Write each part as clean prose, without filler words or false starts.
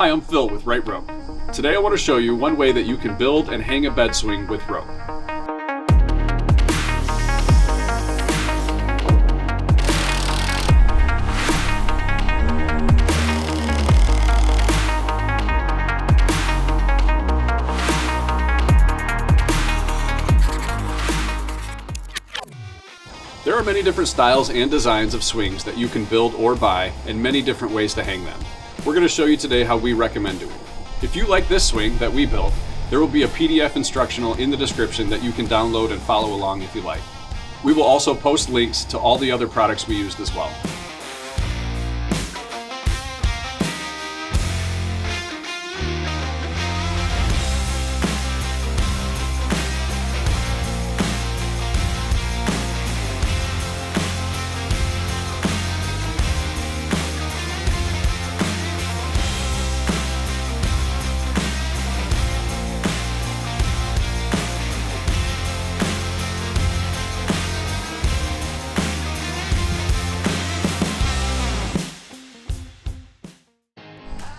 Hi, I'm Phil with Rightrope. Today I want to show you one way that you can build and hang a bed swing with rope. There are many different styles and designs of swings that you can build or buy, and many different ways to hang them. We're going to show you today how we recommend doing it. If you like this swing that we built, there will be a PDF instructional in the description that you can download and follow along if you like. We will also post links to all the other products we used as well.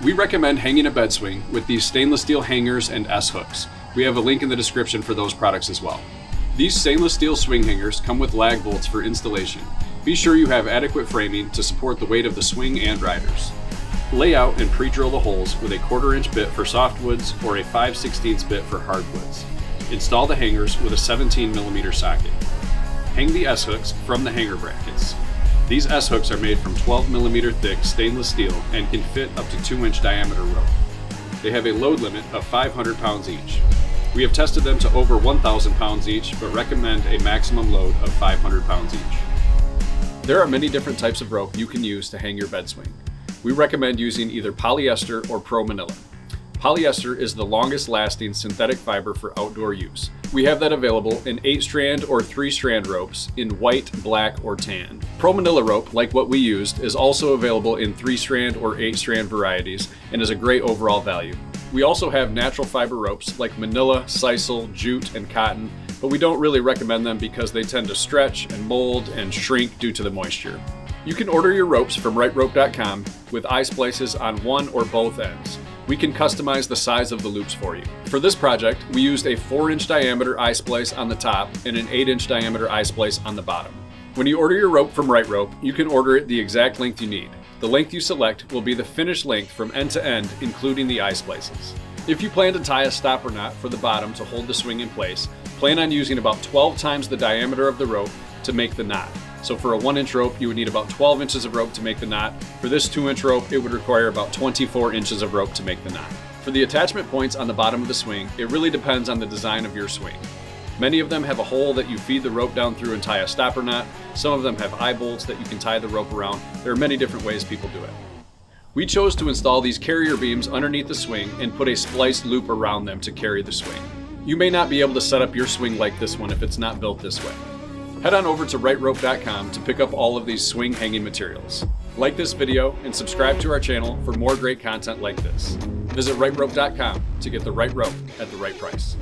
We recommend hanging a bed swing with these stainless steel hangers and S-hooks. We have a link in the description for those products as well. These stainless steel swing hangers come with lag bolts for installation. Be sure you have adequate framing to support the weight of the swing and riders. Lay out and pre-drill the holes with a 1/4 inch bit for softwoods or a 5/16 bit for hardwoods. Install the hangers with a 17mm socket. Hang the S-hooks from the hanger brackets. These S-hooks are made from 12mm thick stainless steel and can fit up to 2-inch diameter rope. They have a load limit of 500 pounds each. We have tested them to over 1,000 pounds each, but recommend a maximum load of 500 pounds each. There are many different types of rope you can use to hang your bed swing. We recommend using either polyester or Promanila. Polyester is the longest lasting synthetic fiber for outdoor use. We have that available in 8-strand or 3-strand ropes in white, black, or tan. Promanila rope, like what we used, is also available in 3-strand or 8-strand varieties and is a great overall value. We also have natural fiber ropes like Manila, Sisal, jute, and cotton, but we don't really recommend them because they tend to stretch and mold and shrink due to the moisture. You can order your ropes from Rightrope.com with eye splices on one or both ends. We can customize the size of the loops for you. For this project, we used a 4-inch diameter eye splice on the top and an 8-inch diameter eye splice on the bottom. When you order your rope from Rightrope, you can order it the exact length you need. The length you select will be the finished length from end to end, including the eye splices. If you plan to tie a stopper knot for the bottom to hold the swing in place, plan on using about 12 times the diameter of the rope to make the knot. So for a 1-inch rope, you would need about 12 inches of rope to make the knot. For this 2-inch rope, it would require about 24 inches of rope to make the knot. For the attachment points on the bottom of the swing, it really depends on the design of your swing. Many of them have a hole that you feed the rope down through and tie a stopper knot. Some of them have eye bolts that you can tie the rope around. There are many different ways people do it. We chose to install these carrier beams underneath the swing and put a spliced loop around them to carry the swing. You may not be able to set up your swing like this one if it's not built this way. Head on over to Rightrope.com to pick up all of these swing hanging materials. Like this video and subscribe to our channel for more great content like this. Visit Rightrope.com to get the right rope at the right price.